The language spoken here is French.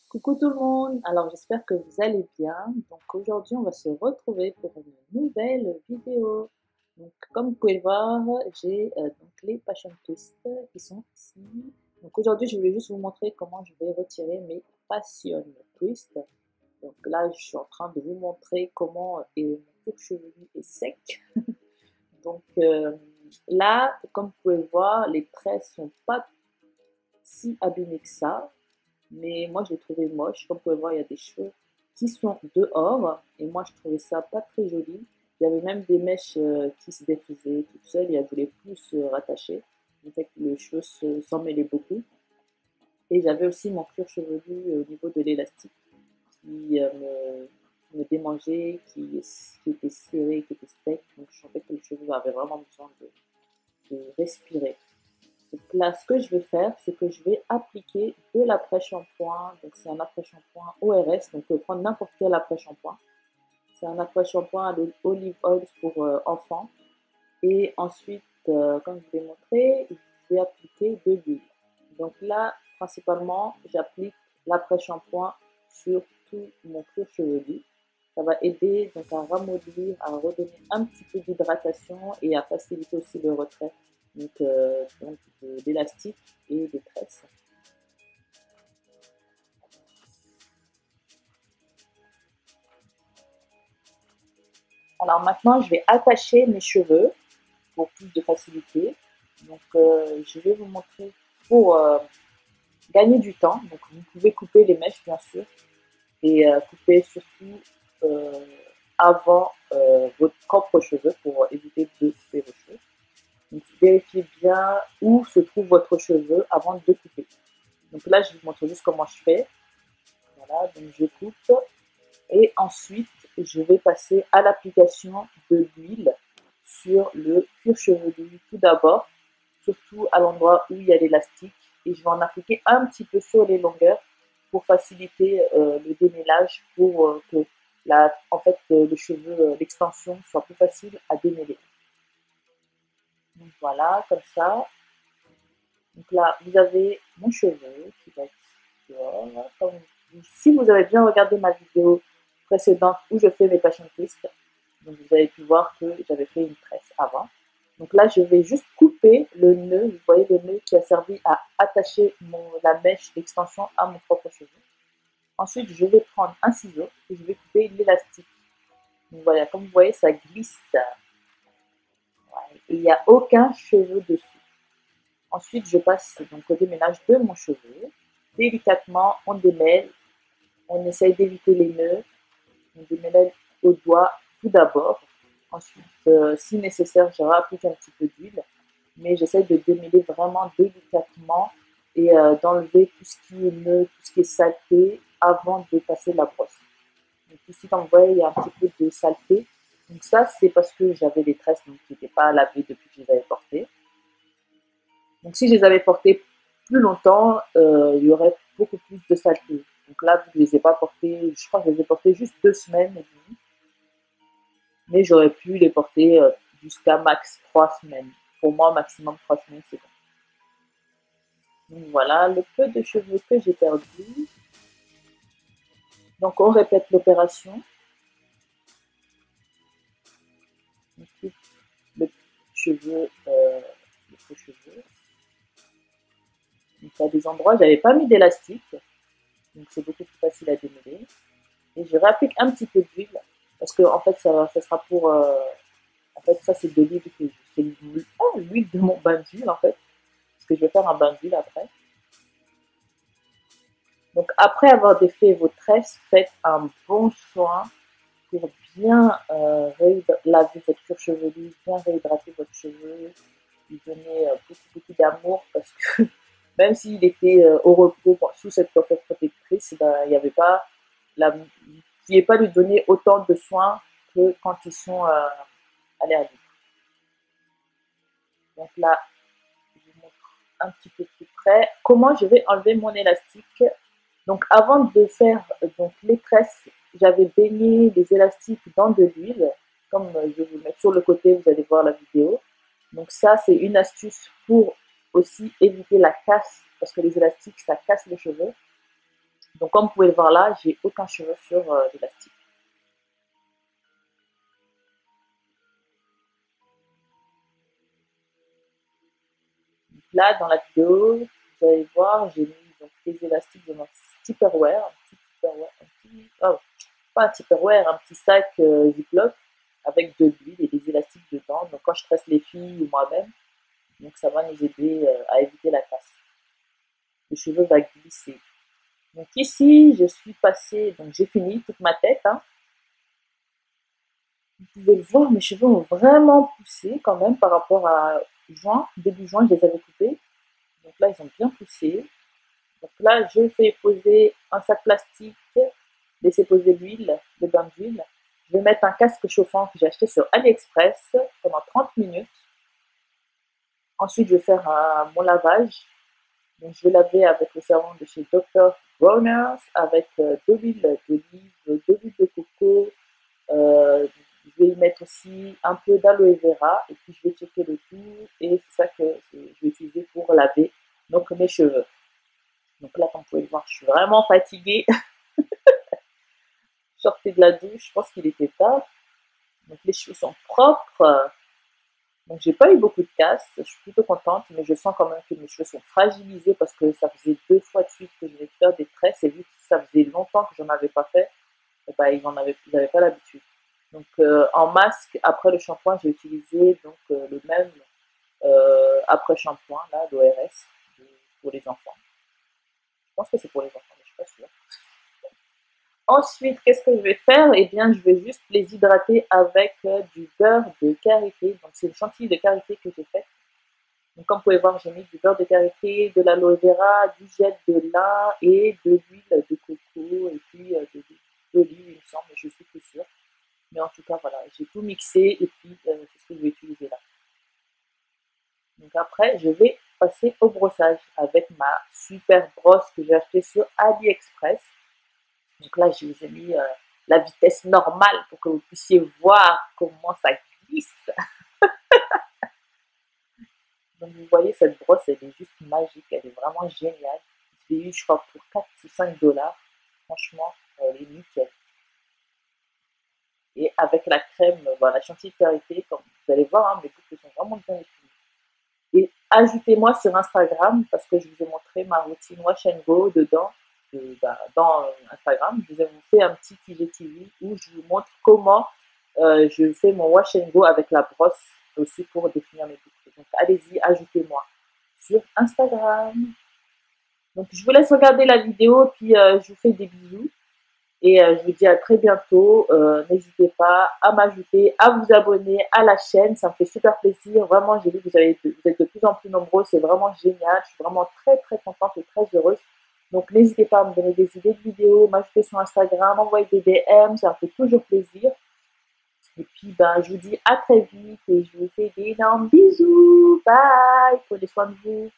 Coucou tout le monde, alors j'espère que vous allez bien. Donc aujourd'hui on va se retrouver pour une nouvelle vidéo. Donc comme vous pouvez le voir, j'ai donc les Passion Twist qui sont ici. Donc aujourd'hui je voulais juste vous montrer comment je vais retirer mes Passion Twist. Donc là je suis en train de vous montrer comment mon cuir chevelu est sec. Donc là comme vous pouvez le voir, les traits sont pas si abîmés que ça. Mais moi, je l'ai trouvé moche. Comme vous pouvez voir, il y a des cheveux qui sont dehors. Et moi, je trouvais ça pas très joli. Il y avait même des mèches qui se défaisaient toutes seules et elles voulaient plus se rattacher. En fait, les cheveux s'en mêlaient beaucoup. Et j'avais aussi mon cuir chevelu au niveau de l'élastique qui me démangeait, qui était serré, qui était sec. Donc, je sentais que le cheveu avait vraiment besoin de respirer. Donc là, ce que je vais faire, c'est que je vais appliquer de l'après-shampoing. Donc c'est un après-shampoing ORS, donc vous pouvez prendre n'importe quel après-shampoing. C'est un après-shampoing à l'olive oil pour enfants. Et ensuite, comme je vous l'ai montré, je vais appliquer de l'huile. Donc là, principalement, j'applique l'après-shampoing sur tout mon cuir chevelu. Ça va aider donc à ramollir, à redonner un petit peu d'hydratation et à faciliter aussi le retrait donc d'élastique et des tresses. Alors maintenant, je vais attacher mes cheveux pour plus de facilité. Donc je vais vous montrer pour gagner du temps. Donc vous pouvez couper les mèches bien sûr et couper surtout euh, avant votre propre cheveux pour éviter de couper vos cheveux. Donc vérifiez bien où se trouve votre cheveu avant de couper. Donc là, je vous montre juste comment je fais. Voilà, donc je coupe et ensuite je vais passer à l'application de l'huile sur le cuir chevelu tout d'abord, surtout à l'endroit où il y a l'élastique, et je vais en appliquer un petit peu sur les longueurs pour faciliter le démêlage, pour que en fait, le cheveu, l'extension soit plus facile à démêler. Donc voilà, comme ça. Donc là, vous avez mon cheveu qui va être dehors. Si vous avez bien regardé ma vidéo précédente où je fais mes passion twists, donc vous avez pu voir que j'avais fait une tresse avant. Donc là, je vais juste couper le nœud. Vous voyez le nœud qui a servi à attacher la mèche d'extension à mon propre cheveu. Ensuite, je vais prendre un ciseau et je vais couper l'élastique. Donc voilà, comme vous voyez, ça glisse. Voilà, et il n'y a aucun cheveu dessus. Ensuite, je passe donc au déménage de mon cheveu. Délicatement, on démêle. On essaye d'éviter les nœuds. On démêle au doigt tout d'abord. Ensuite, si nécessaire, je rapplique un petit peu d'huile. Mais j'essaye de démêler vraiment délicatement et d'enlever tout ce qui est nœud, tout ce qui est saleté avant de passer la brosse. Donc ici, comme vous voyez, il y a un petit peu de saleté. Donc ça, c'est parce que j'avais des tresses qui n'étaient pas lavées depuis que je les avais portées. Donc si je les avais portées plus longtemps, il y aurait beaucoup plus de saleté. Donc là, je ne les ai pas portées, je crois que je les ai portées juste 2 semaines et demie. Mais j'aurais pu les porter jusqu'à max 3 semaines. Pour moi, maximum 3 semaines, c'est bon. Donc voilà, le peu de cheveux que j'ai perdu. Donc on répète l'opération. On coupe le cheveu, le faux cheveu. Donc à des endroits, j'avais pas mis d'élastique. Donc c'est beaucoup plus facile à démêler. Et je réapplique un petit peu d'huile parce que en fait ça sera pour en fait ça c'est de l'huile que c'est l'huile de mon bain d'huile en fait parce que je vais faire un bain d'huile après. Donc après avoir défait vos tresses, faites un bon soin pour bien laver votre cuir chevelu, bien réhydrater votre cheveu, lui donner beaucoup d'amour parce que même s'il était au repos sous cette coiffure protectrice, ben, il n'y avait pas la, vous ne pouviez pas lui donner autant de soins que quand ils sont allergiques. Donc là, je vous montre un petit peu plus près comment je vais enlever mon élastique. Donc avant de faire donc les tresses, j'avais baigné les élastiques dans de l'huile, comme je vais vous le mettre sur le côté, vous allez voir la vidéo. Donc ça, c'est une astuce pour aussi éviter la casse, parce que les élastiques, ça casse les cheveux. Donc comme vous pouvez le voir là, j'ai aucun cheveu sur l'élastique. Là, dans la vidéo, vous allez voir, j'ai mis donc, les élastiques de mon Tupperware, oh, pas un Tupperware, un petit sac Ziploc avec de l'huile et des élastiques dedans. Donc quand je tresse les filles ou moi-même, donc ça va nous aider à éviter la casse. Le cheveu va glisser. Donc ici, je suis passée, donc j'ai fini toute ma tête. Hein. Vous pouvez le voir, mes cheveux ont vraiment poussé quand même par rapport à juin. Début juin, je les avais coupés. Donc là, ils ont bien poussé. Donc là, je fais poser un sac plastique, laisser poser l'huile, le bain d'huile. Je vais mettre un casque chauffant que j'ai acheté sur AliExpress pendant 30 minutes. Ensuite, je vais faire mon lavage. Donc, je vais laver avec le savon de chez Dr. Bronner's avec de l'huile d'olive, de l'huile de coco. Je vais y mettre aussi un peu d'aloe vera et puis je vais checker le tout et c'est ça que je vais utiliser pour laver donc mes cheveux. Donc là, comme vous pouvez le voir, je suis vraiment fatiguée. Je sortais de la douche, je pense qu'il était tard. Donc les cheveux sont propres. Donc j'ai pas eu beaucoup de casse, je suis plutôt contente, mais je sens quand même que mes cheveux sont fragilisés parce que ça faisait 2 fois de suite que je vais faire des tresses et vu que ça faisait longtemps que j'en avais pas fait, eh ben, ils n'avaient pas l'habitude. Donc en masque, après le shampoing, j'ai utilisé donc le même après shampoing là d'ORS pour les enfants. Je pense que c'est pour les enfants, mais je suis pas sûre. Ensuite, qu'est-ce que je vais faire? Eh bien, je vais juste les hydrater avec du beurre de karité. Donc, c'est une chantilly de karité que j'ai faite. Donc, comme vous pouvez voir, j'ai mis du beurre de karité, de l'aloe vera, du gel de lin et de l'huile de coco et puis de l'olive, il me semble, mais je suis plus sûre. Mais en tout cas, voilà, j'ai tout mixé et puis c'est ce que je vais utiliser là. Donc après, je vais passer au brossage avec ma super brosse que j'ai achetée sur AliExpress. Donc là, je vous ai mis la vitesse normale pour que vous puissiez voir comment ça glisse. Donc vous voyez, cette brosse, elle est juste magique, elle est vraiment géniale. Je l'ai eu, je crois, pour 4 ou 5 dollars. Franchement, elle est nickel. Et avec la crème, la chantilly de karité, comme vous allez voir, hein, mes boucles sont vraiment bien définies. Et ajoutez-moi sur Instagram, parce que je vous ai montré ma routine Wash and Go dedans, dans Instagram. Je vous ai fait un petit IGTV où je vous montre comment je fais mon Wash and Go avec la brosse aussi pour définir mes boucles. Donc allez-y, ajoutez-moi sur Instagram. Donc je vous laisse regarder la vidéo, puis je vous fais des bisous. Et je vous dis à très bientôt. N'hésitez pas à m'ajouter, à vous abonner à la chaîne. Ça me fait super plaisir. Vraiment, j'ai vu que vous êtes de plus en plus nombreux. C'est vraiment génial. Je suis vraiment très, très contente et très heureuse. Donc, n'hésitez pas à me donner des idées de vidéos, m'ajouter sur Instagram, m'envoyer des DM. Ça me fait toujours plaisir. Et puis, je vous dis à très vite et je vous fais d'énormes bisous. Bye. Prenez soin de vous.